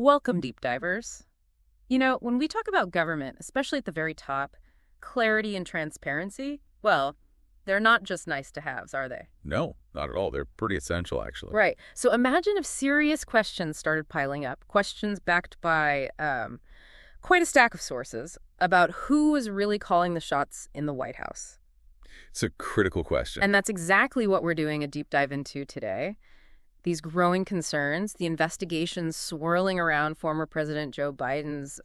Welcome, deep divers. When we talk about government, especially at the very top, clarity and transparency, well, they're not just nice to haves, are they? No, not at all. They're pretty essential, actually. Right. So imagine if serious questions started piling up, questions backed by quite a stack of sources about who was really calling the shots in the White House. It's a critical question. And that's exactly what we're doing a deep dive into today. These growing concerns, the investigations swirling around former President Joe Biden's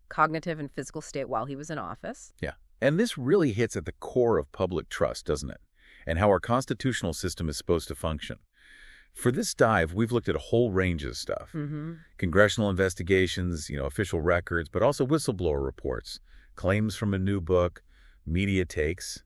cognitive and physical state while he was in office. Yeah. And this really hits at the core of public trust, doesn't it? And how our constitutional system is supposed to function. For this dive, we've looked at a whole range of stuff. Congressional investigations, official records, but also whistleblower reports, claims from a new book, media takes.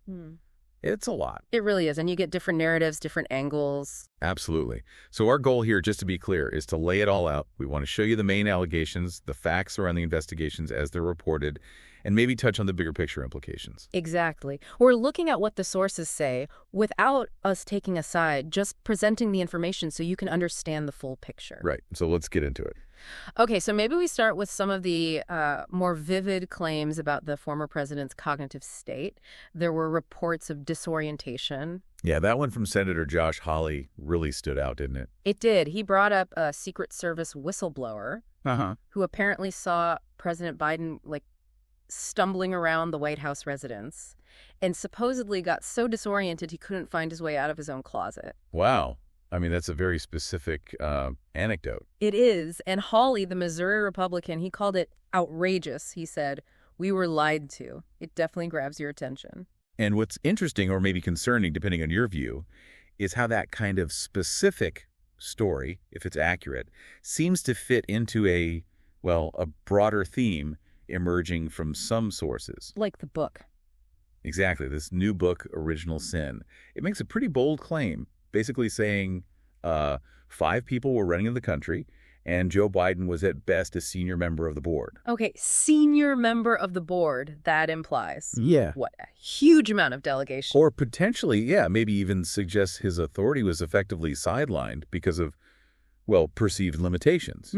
It's a lot. It really is. And you get different narratives, different angles. Absolutely. So our goal here, just to be clear, is to lay it all out. We want to show you the main allegations, the facts around the investigations as they're reported, and maybe touch on the bigger picture implications. Exactly. We're looking at what the sources say without us taking a side, just presenting the information so you can understand the full picture. Right. So let's get into it. Okay, so maybe we start with some of the more vivid claims about the former president's cognitive state. There were reports of disorientation. Yeah, that one from Senator Josh Hawley really stood out, didn't it? It did. He brought up a Secret Service whistleblower who apparently saw President Biden, stumbling around the White House residence and supposedly got so disoriented he couldn't find his way out of his own closet. Wow. I mean, that's a very specific anecdote. It is. And Hawley, the Missouri Republican, he called it outrageous. He said, "We were lied to." It definitely grabs your attention. And what's interesting, or maybe concerning, depending on your view, is how that kind of specific story, if it's accurate, seems to fit into a broader theme emerging from some sources. Like the book. Exactly. This new book, Original Sin. It makes a pretty bold claim, basically saying 5 people were running the country, and Joe Biden was at best a senior member of the board. Okay, senior member of the board, that implies. Yeah. What, a huge amount of delegation. Or potentially, maybe even suggests his authority was effectively sidelined because of, perceived limitations.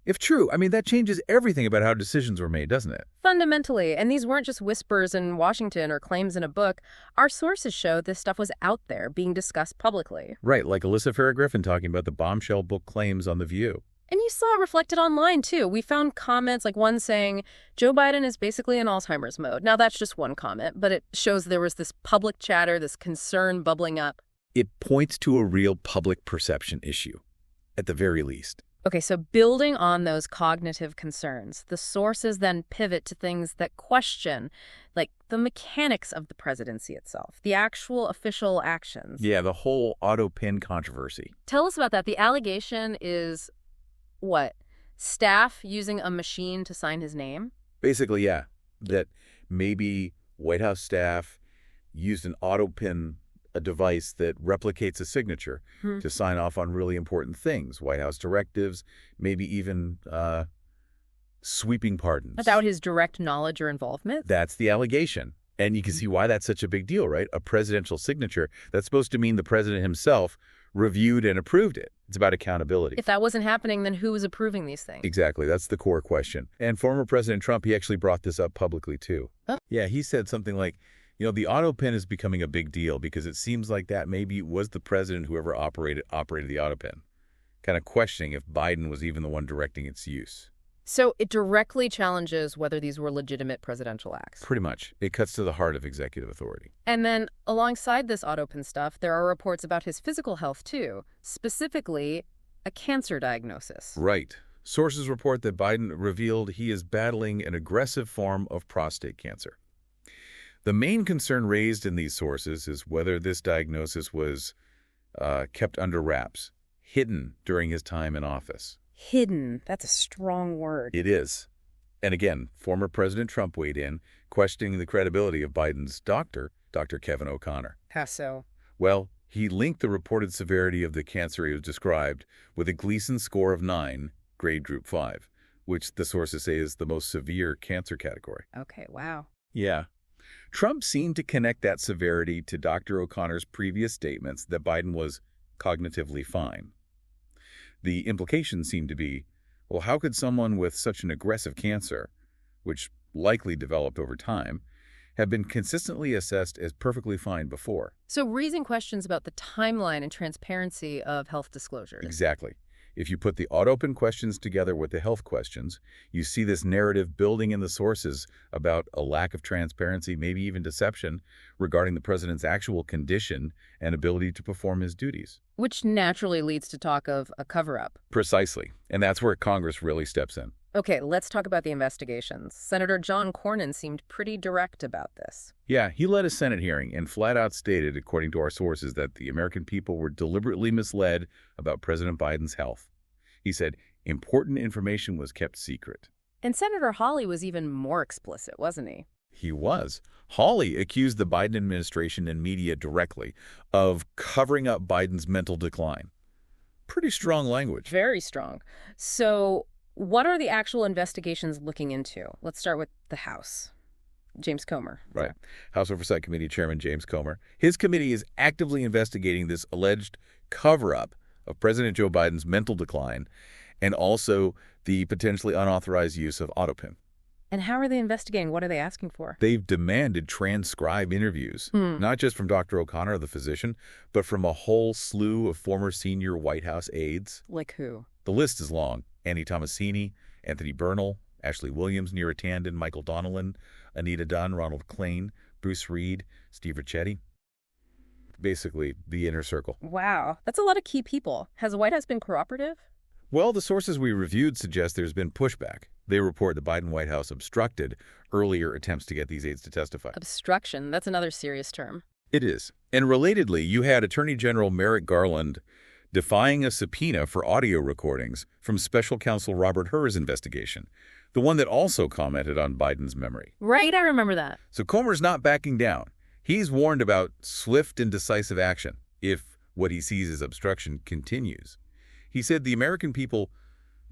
If true, that changes everything about how decisions were made, doesn't it? Fundamentally, and these weren't just whispers in Washington or claims in a book. Our sources show this stuff was out there, being discussed publicly. Right, like Alyssa Farah Griffin talking about the bombshell book claims on The View. And you saw it reflected online, too. We found comments like one saying, Joe Biden is basically in Alzheimer's mode. Now, that's just one comment, but it shows there was this public chatter, this concern bubbling up. It points to a real public perception issue, at the very least. Okay, so building on those cognitive concerns, the sources then pivot to things that question, like the mechanics of the presidency itself, the actual official actions. Yeah, the whole autopen controversy. Tell us about that. The allegation is, what, staff using a machine to sign his name? Basically, yeah, that maybe White House staff used an autopen, a device that replicates a signature to sign off on really important things, White House directives, maybe even sweeping pardons. Without his direct knowledge or involvement? That's the allegation. And you can see why that's such a big deal, right? A presidential signature, that's supposed to mean the president himself reviewed and approved it. It's about accountability. If that wasn't happening, then who was approving these things? Exactly. That's the core question. And former President Trump, he actually brought this up publicly, too. Oh. Yeah, he said something like, the autopen is becoming a big deal because it seems like that maybe was the president who ever operated the autopen, kind of questioning if Biden was even the one directing its use. So it directly challenges whether these were legitimate presidential acts. Pretty much. It cuts to the heart of executive authority. And then alongside this autopen stuff, there are reports about his physical health, too, specifically a cancer diagnosis. Right. Sources report that Biden revealed he is battling an aggressive form of prostate cancer. The main concern raised in these sources is whether this diagnosis was kept under wraps, hidden during his time in office. Hidden. That's a strong word. It is. And again, former President Trump weighed in, questioning the credibility of Biden's doctor, Dr. Kevin O'Connor. How so? Well, he linked the reported severity of the cancer he was described with a Gleason score of 9, grade group 5, which the sources say is the most severe cancer category. Okay, wow. Yeah. Trump seemed to connect that severity to Dr. O'Connor's previous statements that Biden was cognitively fine. The implication seemed to be, Well, how could someone with such an aggressive cancer, which likely developed over time, have been consistently assessed as perfectly fine before? So raising questions about the timeline and transparency of health disclosures. Exactly. If you put the autopen questions together with the health questions, you see this narrative building in the sources about a lack of transparency, maybe even deception, regarding the president's actual condition and ability to perform his duties. Which naturally leads to talk of a cover-up. Precisely. And that's where Congress really steps in. Okay, let's talk about the investigations. Senator John Cornyn seemed pretty direct about this. Yeah, he led a Senate hearing and flat out stated, according to our sources, that the American people were deliberately misled about President Biden's health. He said important information was kept secret. And Senator Hawley was even more explicit, wasn't he? He was. Hawley accused the Biden administration and media directly of covering up Biden's mental decline. Pretty strong language. Very strong. So what are the actual investigations looking into? Let's start with the House. James Comer. Right. House Oversight Committee Chairman James Comer. His committee is actively investigating this alleged cover-up of President Joe Biden's mental decline and also the potentially unauthorized use of autopen. And how are they investigating? What are they asking for? They've demanded transcribed interviews, not just from Dr. O'Connor, the physician, but from a whole slew of former senior White House aides. Like who? The list is long. Annie Tomasini, Anthony Bernal, Ashley Williams, Neera Tanden, Michael Donnellan, Anita Dunn, Ronald Klain, Bruce Reed, Steve Ricchetti. Basically, the inner circle. Wow. That's a lot of key people. Has the White House been cooperative? Well, the sources we reviewed suggest there's been pushback. They report the Biden White House obstructed earlier attempts to get these aides to testify. Obstruction. That's another serious term. It is. And relatedly, you had Attorney General Merrick Garland defying a subpoena for audio recordings from Special Counsel Robert Hur's investigation, the one that also commented on Biden's memory. Right, I remember that. So Comer's not backing down. He's warned about swift and decisive action if what he sees as obstruction continues. He said the American people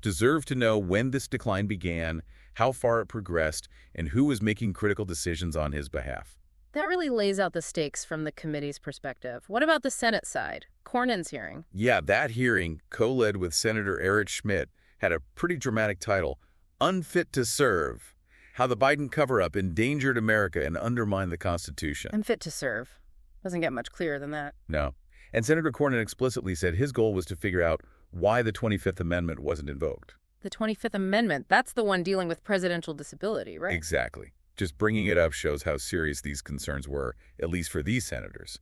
deserve to know when this decline began, how far it progressed, and who was making critical decisions on his behalf. That really lays out the stakes from the committee's perspective. What about the Senate side? Cornyn's hearing. Yeah, that hearing, co-led with Senator Eric Schmidt, had a pretty dramatic title, Unfit to Serve: How the Biden Cover-Up Endangered America and Undermined the Constitution. Unfit to serve. Doesn't get much clearer than that. No. And Senator Cornyn explicitly said his goal was to figure out why the 25th Amendment wasn't invoked. The 25th Amendment, that's the one dealing with presidential disability, right? Exactly. Just bringing it up shows how serious these concerns were, at least for these senators.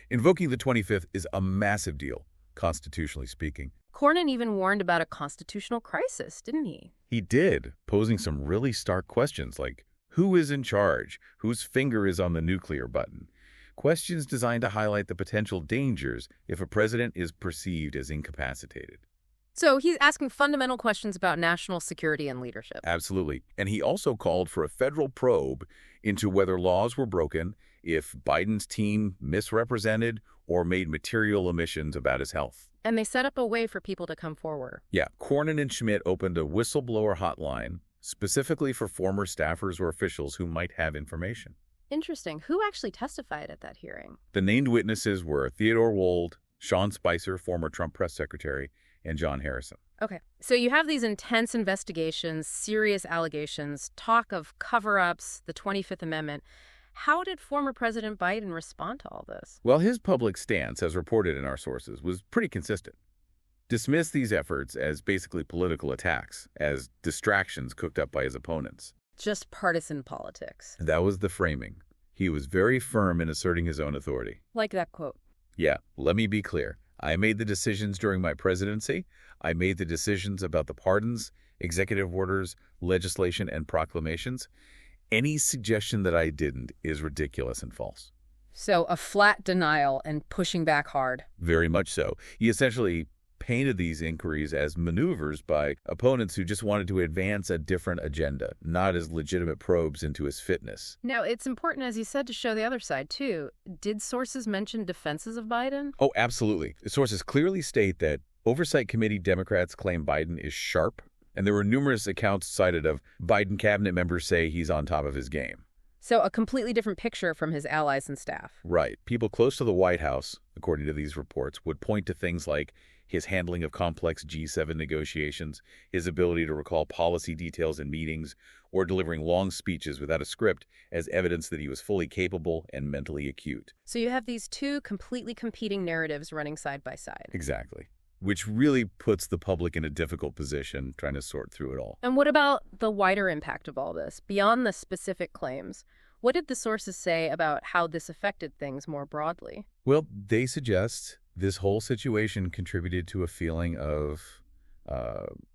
Invoking the 25th is a massive deal, constitutionally speaking. Cornyn even warned about a constitutional crisis, didn't he? He did, posing some really stark questions like, who is in charge? Whose finger is on the nuclear button? Questions designed to highlight the potential dangers if a president is perceived as incapacitated. So he's asking fundamental questions about national security and leadership. Absolutely. And he also called for a federal probe into whether laws were broken, if Biden's team misrepresented or made material omissions about his health. And they set up a way for people to come forward. Yeah, Cornyn and Schmidt opened a whistleblower hotline specifically for former staffers or officials who might have information. Interesting. Who actually testified at that hearing? The named witnesses were Theodore Wold, Sean Spicer, former Trump press secretary, and John Harrison. Okay. So you have these intense investigations, serious allegations, talk of cover-ups, the 25th Amendment. How did former President Biden respond to all this? Well, his public stance, as reported in our sources, was pretty consistent. Dismissed these efforts as basically political attacks, as distractions cooked up by his opponents. Just partisan politics. That was the framing. He was very firm in asserting his own authority. Like that quote. Yeah, let me be clear. I made the decisions during my presidency. I made the decisions about the pardons, executive orders, legislation, and proclamations. Any suggestion that I didn't is ridiculous and false. So a flat denial and pushing back hard. Very much so. He essentially painted these inquiries as maneuvers by opponents who just wanted to advance a different agenda, not as legitimate probes into his fitness. Now, it's important, as you said, to show the other side, too. Did sources mention defenses of Biden? Oh, absolutely. The sources clearly state that Oversight Committee Democrats claim Biden is sharp, and there were numerous accounts cited of Biden cabinet members say he's on top of his game. So a completely different picture from his allies and staff. Right. People close to the White House, according to these reports, would point to things like his handling of complex G7 negotiations, his ability to recall policy details in meetings, or delivering long speeches without a script as evidence that he was fully capable and mentally acute. So you have these two completely competing narratives running side by side. Exactly. Which really puts the public in a difficult position trying to sort through it all. And what about the wider impact of all this, beyond the specific claims? What did the sources say about how this affected things more broadly? Well, they suggest this whole situation contributed to a feeling of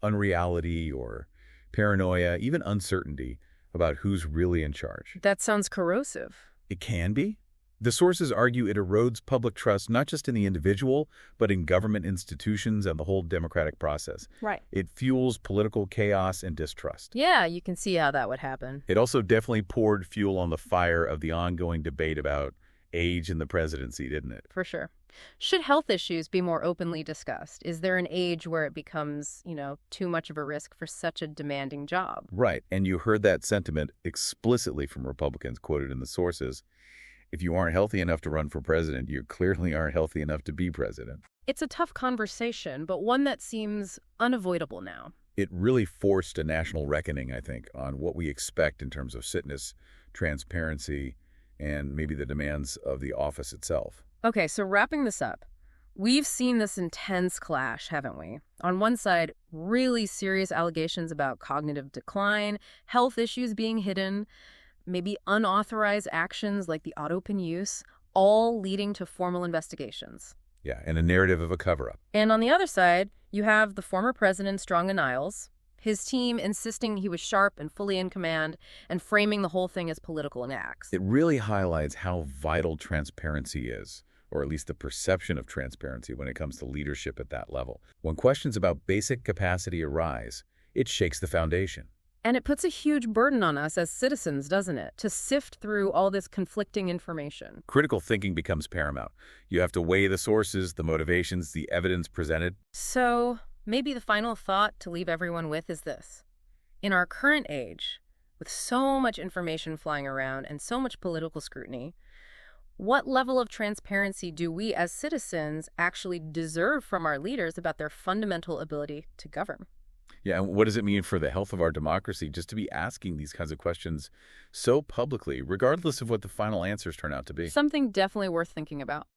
unreality or paranoia, even uncertainty about who's really in charge. That sounds corrosive. It can be. The sources argue it erodes public trust not just in the individual, but in government institutions and the whole democratic process. Right. It fuels political chaos and distrust. Yeah, you can see how that would happen. It also definitely poured fuel on the fire of the ongoing debate about age in the presidency, didn't it? For sure. Should health issues be more openly discussed? Is there an age where it becomes, too much of a risk for such a demanding job? Right. And you heard that sentiment explicitly from Republicans quoted in the sources. If you aren't healthy enough to run for president, you clearly aren't healthy enough to be president. It's a tough conversation, but one that seems unavoidable now. It really forced a national reckoning, I think, on what we expect in terms of fitness, transparency, and maybe the demands of the office itself. Okay, so wrapping this up, we've seen this intense clash, haven't we? On one side, really serious allegations about cognitive decline, health issues being hidden, maybe unauthorized actions like the autopen use, all leading to formal investigations. Yeah, and a narrative of a cover-up. And on the other side, you have the former president strong denials, his team insisting he was sharp and fully in command, and framing the whole thing as political acts. It really highlights how vital transparency is, or at least the perception of transparency when it comes to leadership at that level. When questions about basic capacity arise, it shakes the foundation. And it puts a huge burden on us as citizens, doesn't it, to sift through all this conflicting information. Critical thinking becomes paramount. You have to weigh the sources, the motivations, the evidence presented. So maybe the final thought to leave everyone with is this. In our current age, with so much information flying around and so much political scrutiny, what level of transparency do we as citizens actually deserve from our leaders about their fundamental ability to govern? Yeah, and what does it mean for the health of our democracy just to be asking these kinds of questions so publicly, regardless of what the final answers turn out to be? Something definitely worth thinking about.